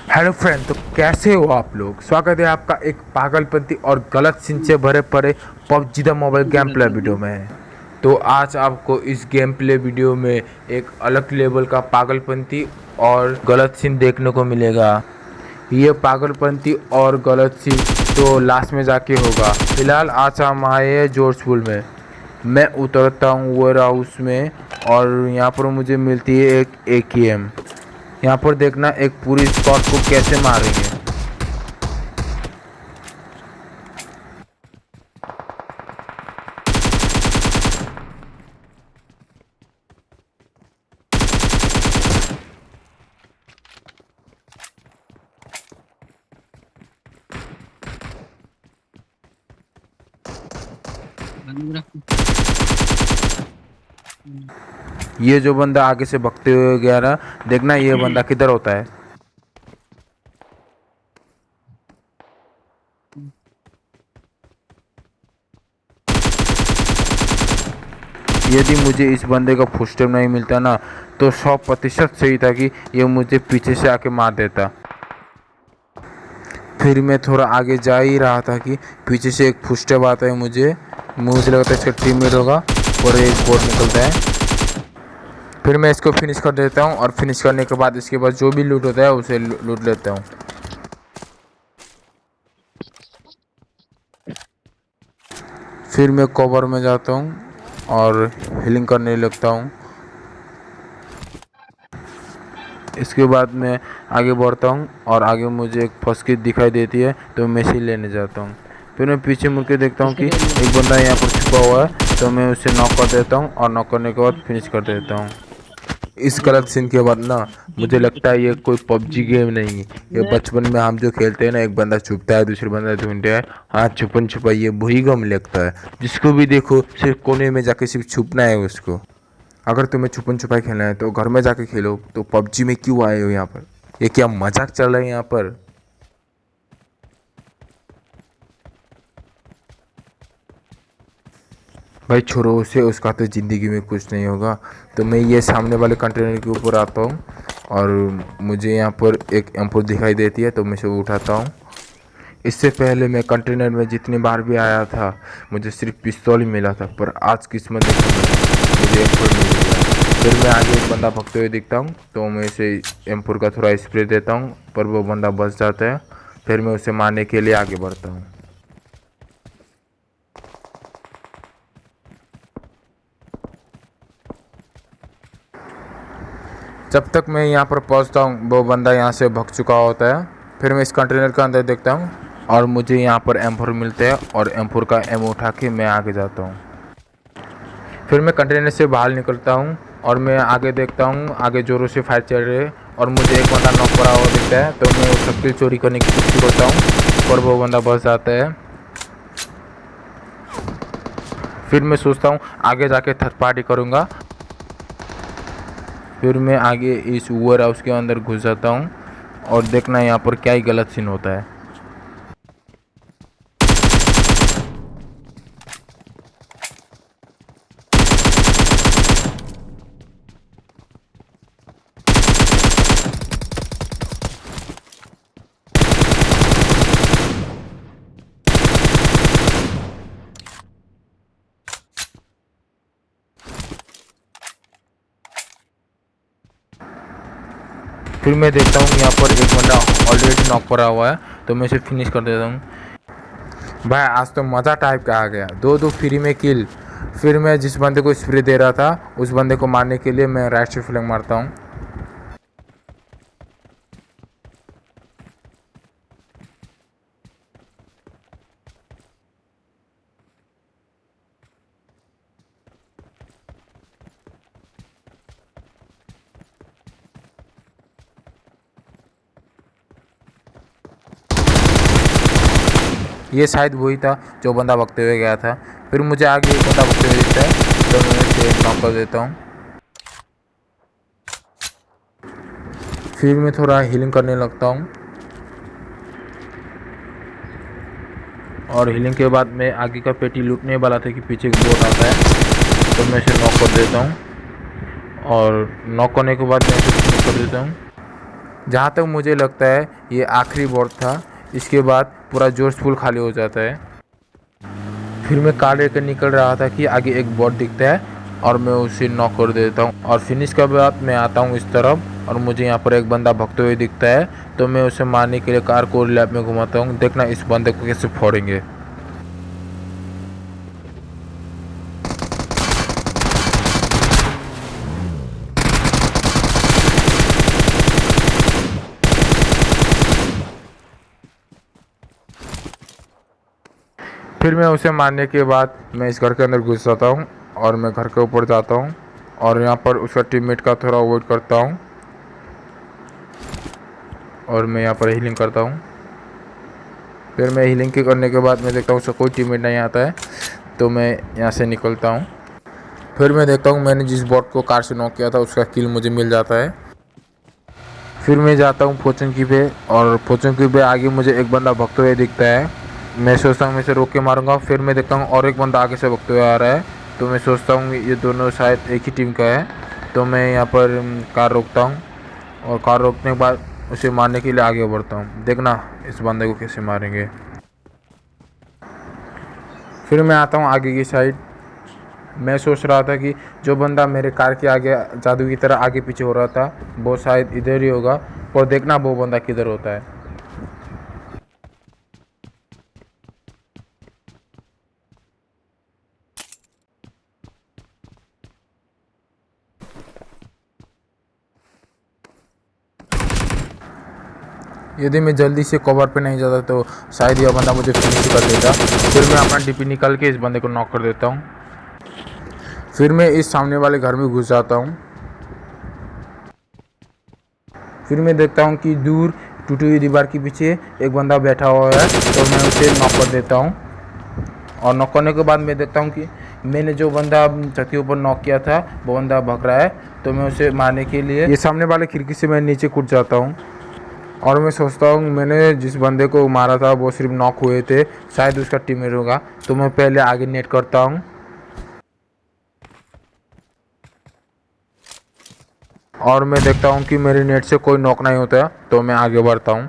Hello friend, तो कैसे हो आप लोग। स्वागत है आपका एक पागलपंती और गलत सीन से भरे पड़े PUBG the mobile game play video में। तो आज आपको इस गेम प्ले वीडियो में एक अलग लेवल का पागलपंती और गलत सीन देखने को मिलेगा। ये पागलपंती और गलत सीन तो लास्ट में जाके होगा। फिलहाल आज हम आए हैं जॉर्जपुर में। मैं उतरता हूँ वेयर हाउस में और यहाँ पर मुझे मिलती है एक AKM। यहाँ पर देखना एक पूरी स्क्वाड को कैसे मारेंगे। ये जो बंदा आगे से भगते हुए गया ना, देखना ये बंदा किधर होता है। यदि मुझे इस बंदे का फुटस्टेप नहीं मिलता ना, तो 100% सही था कि ये मुझे पीछे से आके मार देता। फिर मैं थोड़ा आगे जा ही रहा था कि पीछे से एक फुटस्टेप आता है। मुझे लगता है इसका टीममेट होगा और एक बोर्ड निकलता है। फिर मैं इसको फिनिश कर देता हूँ और फिनिश करने के बाद इसके बाद जो भी लूट होता है उसे लूट लेता हूँ। फिर मैं कवर में जाता हूँ और हीलिंग करने लगता हूँ। इसके बाद मैं आगे बढ़ता हूँ और आगे मुझे एक फर्स्ट किट दिखाई देती है, तो मैं इसे लेने जाता हूँ। फिर मैं पीछे मुड़ के देखता हूँ कि एक बंदा यहाँ पर छुपा हुआ है, तो मैं उसे नॉक कर देता हूँ और नॉक करने के बाद फिनिश कर देता हूँ। इस गलत सीन के बाद ना मुझे लगता है ये कोई पबजी गेम नहीं है। ये बचपन में हम जो खेलते हैं ना, एक बंदा छुपता है दूसरा बंदा ढूंढता है, हाँ छुपन छुपाई, ये वही गम लगता है। जिसको भी देखो सिर्फ कोने में जाके सिर्फ छुपना है उसको। अगर तुम्हें छुपन छुपाई खेलना है तो घर में जाके खेलो, तो पबजी में क्यों आए हो यहाँ पर। ये क्या मजाक चल रहा है यहाँ पर। भाई छोड़ो उसे, उसका तो ज़िंदगी में कुछ नहीं होगा। तो मैं ये सामने वाले कंटेनर के ऊपर आता हूँ और मुझे यहाँ पर एक M4 दिखाई देती है, तो मैं इसे उठाता हूँ। इससे पहले मैं कंटेनर में जितनी बार भी आया था मुझे सिर्फ पिस्तौल ही मिला था, पर आज किस्मत देखो मुझे M4 मिल गया। फिर मैं आगे एक बंदा भगते हुए दिखता हूँ, तो मैं इसे M4 का थोड़ा स्प्रे देता हूँ, पर वो बंदा बच जाता है। फिर मैं उसे मारने के लिए आगे बढ़ता हूँ। जब तक मैं यहाँ पर पहुँचता हूँ वो बंदा यहाँ से भग चुका होता है। फिर मैं इस कंटेनर के अंदर देखता हूँ और मुझे यहाँ पर M4 मिलते हैं और M4 का एमो उठा के मैं आगे जाता हूँ। फिर मैं कंटेनर से बाहर निकलता हूँ और मैं आगे देखता हूँ, आगे जोरों से फायर चल रहे हैं और मुझे एक बंदा नॉक पड़ा हुआ दिखता है। तो मैं उस शक्ति चोरी करने की कोशिश करता हूँ पर वो बंदा बच जाता है। फिर मैं सोचता हूँ आगे जाके थर्ड पार्टी करूँगा। फिर मैं आगे इस वेयर हाउस के अंदर घुस जाता हूँ और देखना यहाँ पर क्या ही गलत सीन होता है। फिर मैं देखता हूँ यहाँ पर एक बंदा ऑलरेडी नॉक पड़ा हुआ है, तो मैं इसे फिनिश कर देता हूँ। भाई आज तो मज़ा टाइप का आ गया, दो फ्री में किल। फिर मैं जिस बंदे को स्प्रे दे रहा था उस बंदे को मारने के लिए मैं राइट से फ्लैंक मारता हूँ। ये शायद वही था जो बंदा भगते हुए गया था। फिर मुझे आगे एक बंदा भगते हुए दिखता है, तो मैं उसे नॉक कर देता हूँ। फिर मैं थोड़ा हीलिंग करने लगता हूँ और हीलिंग के बाद मैं आगे का पेटी लूटने वाला था कि पीछे एक बोट आता है, तो मैं इसे नॉक कर देता हूँ और नॉक करने के बाद मैं इसे फिनिश कर देता हूँ। जहाँ तक मुझे लगता है ये आखिरी बॉट था। इसके बाद पूरा जोश फुल खाली हो जाता है। फिर मैं कार लेकर निकल रहा था कि आगे एक बॉट दिखता है और मैं उसे नॉक कर देता हूँ। और फिनिश के बाद मैं आता हूँ इस तरफ और मुझे यहाँ पर एक बंदा भगते हुए दिखता है, तो मैं उसे मारने के लिए कार को लैब में घुमाता हूँ। देखना इस बंदे को कैसे फोड़ेंगे। फिर मैं उसे मारने के बाद मैं इस घर के अंदर घुस जाता हूँ और मैं घर के ऊपर जाता हूँ और यहाँ पर उसका टीममेट का थोड़ा अवॉइड करता हूँ और मैं यहाँ पर हीलिंग करता हूँ। फिर मैं हीलिंग के करने के बाद मैं देखता हूँ उसका कोई टीममेट नहीं आता है, तो मैं यहाँ से निकलता हूँ। फिर मैं देखता हूँ मैंने जिस बॉट को कार से नॉक किया था उसका किल मुझे मिल जाता है। फिर मैं जाता हूँ पोचनकी पे और पोचनकी पे आगे मुझे एक बंदा भगते हुए दिखता है। मैं सोचता हूँ मैं इसे रोक के मारूंगा। फिर मैं देखता हूँ और एक बंदा आगे से भगते हुए आ रहा है, तो मैं सोचता हूँ ये दोनों शायद एक ही टीम का है। तो मैं यहाँ पर कार रोकता हूँ और कार रोकने के बाद उसे मारने के लिए आगे बढ़ता हूँ। देखना इस बंदे को कैसे मारेंगे। फिर मैं आता हूँ आगे की साइड। मैं सोच रहा था कि जो बंदा मेरे कार के आगे जादू की तरह आगे पीछे हो रहा था वो शायद इधर ही होगा, और देखना वो बंदा किधर होता है। यदि मैं जल्दी से कवर पे नहीं जाता तो शायद यह बंदा मुझे फिनिश कर देता। फिर मैं अपना डीपी निकाल के इस बंदे को नॉक कर देता हूँ। फिर मैं इस सामने वाले घर में घुस जाता हूँ। फिर मैं देखता हूँ कि दूर टूटी हुई दीवार के पीछे एक बंदा बैठा हुआ है, तो मैं उसे नॉक कर देता हूँ। और नॉक करने के बाद मैं देखता हूँ कि मैंने जो बंदा छत के ऊपर नॉक किया था वो बंदा भग रहा है, तो मैं उसे मारने के लिए ये सामने वाले खिड़की से मैं नीचे कूद जाता हूँ। और मैं सोचता हूँ मैंने जिस बंदे को मारा था वो सिर्फ नॉक हुए थे, शायद उसका टीममेट होगा, तो मैं पहले आगे नेट करता हूँ। और मैं देखता हूँ कि मेरे नेट से कोई नॉक नहीं होता, तो मैं आगे बढ़ता हूँ।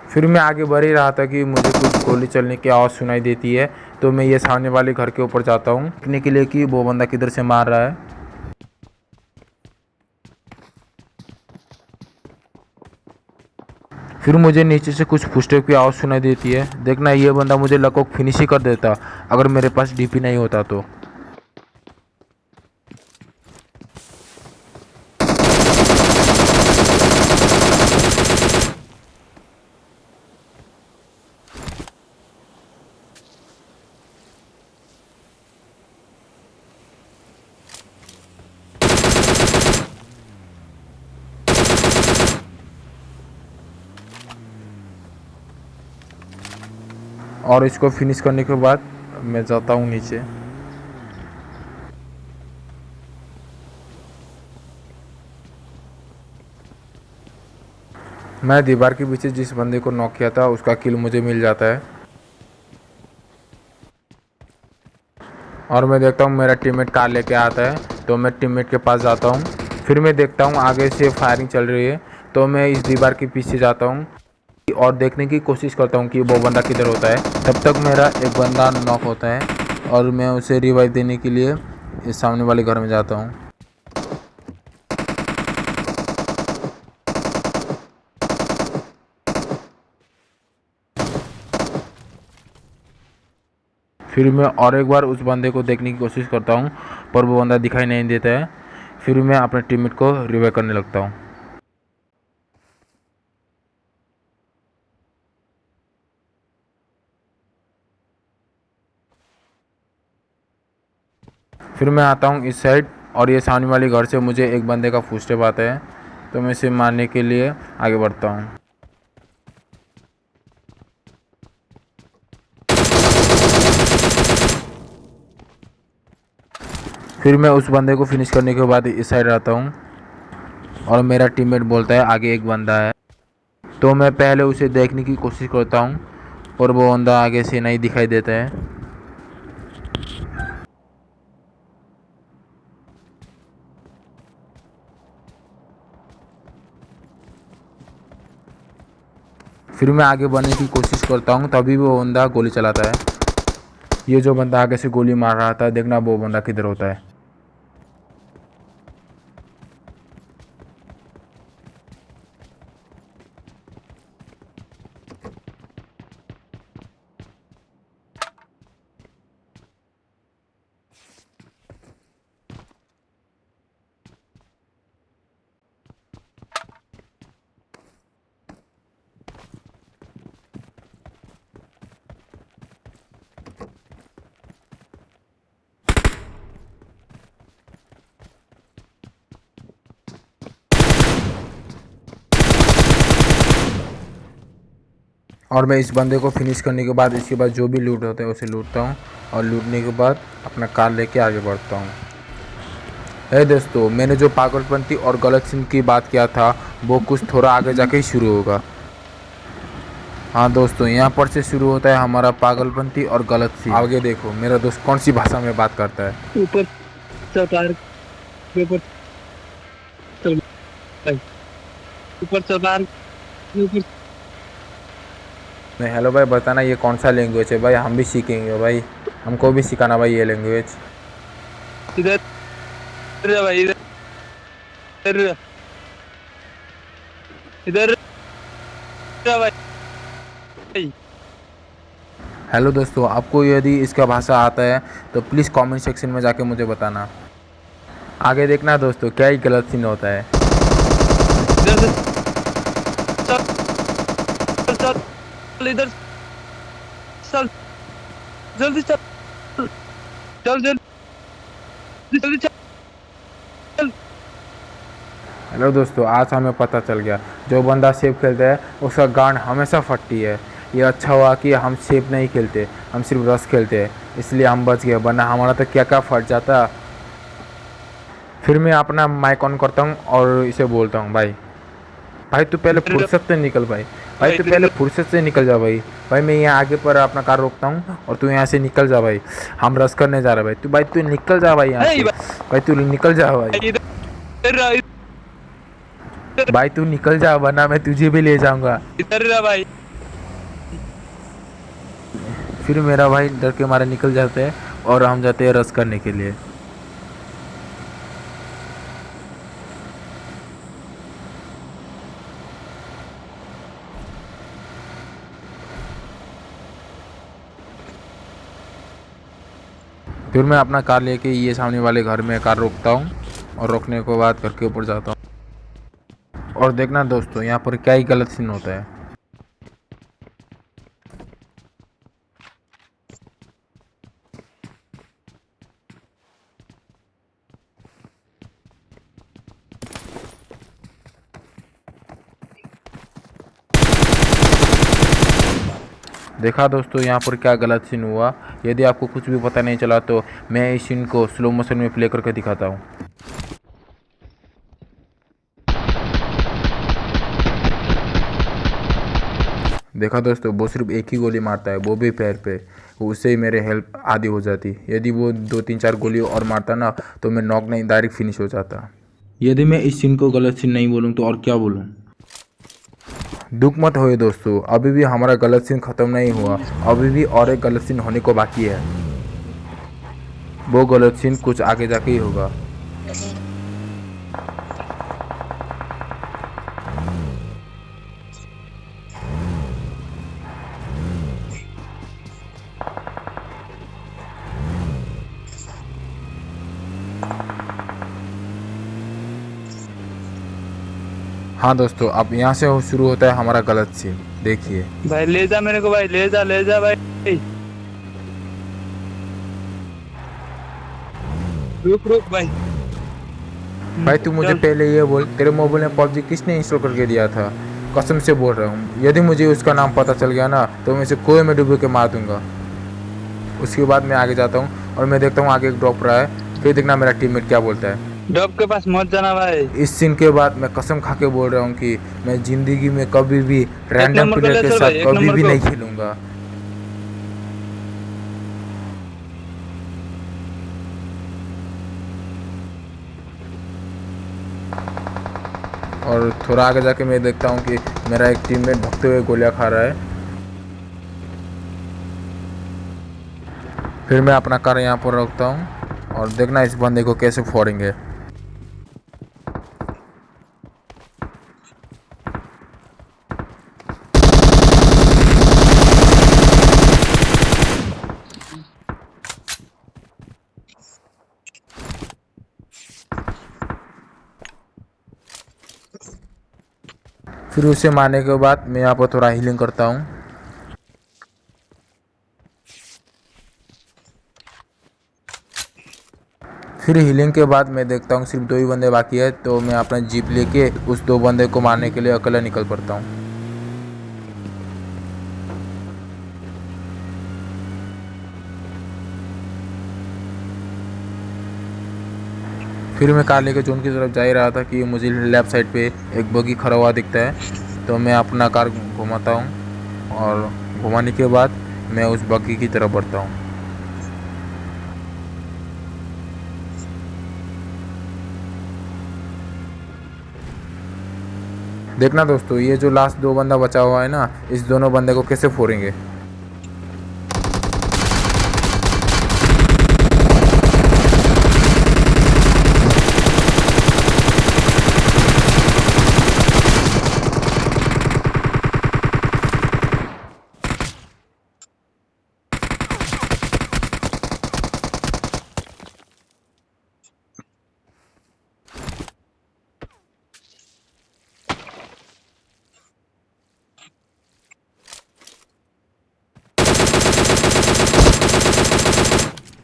फिर मैं आगे बढ़ ही रहा था कि मुझे कुछ गोली चलने की आवाज़ सुनाई देती है, तो मैं ये सामने वाले घर के ऊपर जाता हूँ देखने के लिए कि वो बंदा किधर से मार रहा है। फिर मुझे नीचे से कुछ फुटस्टेप की आवाज़ सुनाई देती है। देखना ये बंदा मुझे लगभग फिनिश ही कर देता अगर मेरे पास डीपी नहीं होता तो। और इसको फिनिश करने के बाद मैं जाता हूँ नीचे। मैं दीवार के पीछे जिस बंदे को नॉक किया था उसका किल मुझे मिल जाता है। और मैं देखता हूँ मेरा टीममेट कार लेके आता है, तो मैं टीममेट के पास जाता हूँ। फिर मैं देखता हूँ आगे से फायरिंग चल रही है, तो मैं इस दीवार के पीछे जाता हूँ और देखने की कोशिश करता हूँ कि वो बंदा किधर होता है। तब तक मेरा एक बंदा नॉक होता है और मैं उसे रिवाइव देने के लिए इस सामने वाले घर में जाता हूँ। फिर मैं और एक बार उस बंदे को देखने की कोशिश करता हूँ, पर वो बंदा दिखाई नहीं देता है। फिर मैं अपने टीममेट को रिवाइव करने लगता हूँ। फिर मैं आता हूँ इस साइड और ये सामने वाले घर से मुझे एक बंदे का फुटस्टेप आता है, तो मैं इसे मारने के लिए आगे बढ़ता हूँ। फिर मैं उस बंदे को फिनिश करने के बाद इस साइड आता हूँ और मेरा टीममेट बोलता है आगे एक बंदा है, तो मैं पहले उसे देखने की कोशिश करता हूँ और वो बंदा आगे से नहीं दिखाई देता है। फिर मैं आगे बढ़ने की कोशिश करता हूँ, तभी वो बंदा गोली चलाता है। ये जो बंदा आगे से गोली मार रहा था, देखना वो बंदा किधर होता है। और मैं इस बंदे को फिनिश करने के बाद इसके बाद जो भी लूट होता है उसे लूटता हूँ, और लूटने के बाद अपना कार लेके आगे बढ़ता हूँ। है दोस्तों, मैंने जो पागलपंती और गलत सीन की बात किया था वो कुछ थोड़ा आगे जाके ही शुरू होगा। हाँ दोस्तों, यहाँ पर से शुरू होता है हमारा पागलपंती और गलत सीन। आगे देखो मेरा दोस्त कौन सी भाषा में बात करता है। ऊपर चौतार ऊपर ऊपर चौतार ऊपर। मैं हेलो भाई, बताना ये कौन सा लैंग्वेज है भाई, हम भी सीखेंगे भाई, हमको भी सिखाना भाई ये लैंग्वेज। इधर इधर भाई, इधर इधर भाई। हेलो दोस्तों, आपको यदि इसका भाषा आता है तो प्लीज़ कमेंट सेक्शन में जाके मुझे बताना। आगे देखना दोस्तों क्या ही गलत सीन होता है। इधर चल इधर चल, जल्दी चल चल जल्दी चल। हेलो दोस्तों, आज हमें पता चल गया जो बंदा सेफ खेलता है उसका गांड हमेशा फटती है। ये अच्छा हुआ कि हम सेफ नहीं खेलते, हम सिर्फ रश खेलते हैं, इसलिए हम बच गए, वरना हमारा तो क्या क्या फट जाता। फिर मैं अपना माइक ऑन करता हूँ और इसे बोलता हूँ, भाई भाई तू पहले फुर्सत से निकल, भाई तू पहले फुर्सत से निकल जा भाई मैं यहाँ आगे पर अपना कार रोकता हूँ और तू यहाँ से निकल जा भाई, हम रश करने जा रहे भाई तू निकल जा भाई यहाँ से, भाई तू निकल जा भाई तू निकल जा, वरना मैं तुझे भी ले जाऊंगा। इधर भाई। फिर मेरा भाई डर के मारे निकल जाते हैं और हम जाते हैं रश करने के लिए। फिर मैं अपना कार लेके ये सामने वाले घर में कार रोकता हूँ और रोकने के बाद घर के ऊपर जाता हूँ। और देखना दोस्तों यहाँ पर क्या ही गलत सीन होता है। देखा दोस्तों यहाँ पर क्या गलत सीन हुआ। यदि आपको कुछ भी पता नहीं चला तो मैं इस सीन को स्लो मोशन में प्ले करके दिखाता हूँ। देखा दोस्तों, वो सिर्फ एक ही गोली मारता है, वो भी पैर पे, उससे ही मेरे हेल्प आधी हो जाती। यदि वो 2-3-4 गोली और मारता ना तो मैं नॉक नहीं डायरेक्ट फिनिश हो जाता। यदि मैं इस सीन को गलत सीन नहीं बोलूँ तो और क्या बोलूँ। दुख मत होए दोस्तों, अभी भी हमारा गलत सीन ख़त्म नहीं हुआ, अभी भी और एक गलत सीन होने को बाकी है। वो गलत सीन कुछ आगे जाके ही होगा। हाँ दोस्तों, अब यहाँ से शुरू होता है हमारा गलत सीन। देखिए भाई ले जा मेरे को भाई, ले जा भाई। रुक भाई तू मुझे पहले ये बोल, तेरे मोबाइल में पबजी किसने इंस्टॉल करके दिया था? कसम से बोल रहा हूँ, यदि मुझे उसका नाम पता चल गया ना तो मैं इसे कुएं में डूबे के मार दूंगा। उसके बाद मैं आगे जाता हूँ और मैं देखता हूँ आगे एक ड्रॉप रहा है। फिर देखना मेरा टीममेट क्या बोलता है। ड्रॉप के पास मत जाना भाई। इस सीन के बाद मैं कसम खा के बोल रहा हूँ कि मैं ज़िंदगी में कभी भी रैंडम प्लेयर के साथ कभी भी नहीं खेलूँगा। और और थोड़ा आगे जाके मैं देखता हूँ कि मेरा एक टीममेट भगते हुए गोलियां खा रहा है। फिर मैं अपना कार यहाँ पर रखता हूँ और देखना इस बंदे को कैसे फोड़ेंगे। फिर उसे मारने के बाद मैं यहाँ पर थोड़ा हीलिंग करता हूँ। फिर हीलिंग के बाद मैं देखता हूँ सिर्फ 2 ही बंदे बाकी है, तो मैं अपना जीप लेके उस 2 बंदे को मारने के लिए अकेला निकल पड़ता हूँ। फिर मैं कार लेके जोन की तरफ जा ही रहा था कि मुझे लेफ्ट साइड पे एक बगी खड़ा हुआ दिखता है, तो मैं अपना कार घुमाता हूँ और घुमाने के बाद मैं उस बगी की तरफ बढ़ता हूँ। देखना दोस्तों, ये जो लास्ट 2 बंदा बचा हुआ है ना, इस दोनों बंदे को कैसे फोड़ेंगे।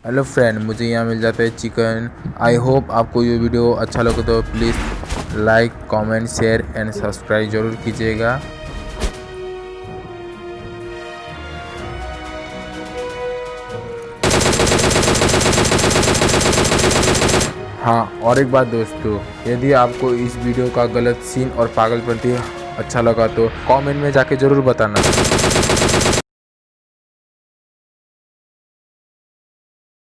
हेलो फ्रेंड, मुझे यहाँ मिल जाता है चिकन। आई होप आपको ये वीडियो अच्छा लगे तो please like, comment, share and subscribe ज़रूर कीजिएगा। हाँ, और एक बात दोस्तों, यदि आपको इस वीडियो का गलत सीन और पागलपंती अच्छा लगा तो कमेंट में जाके ज़रूर बताना।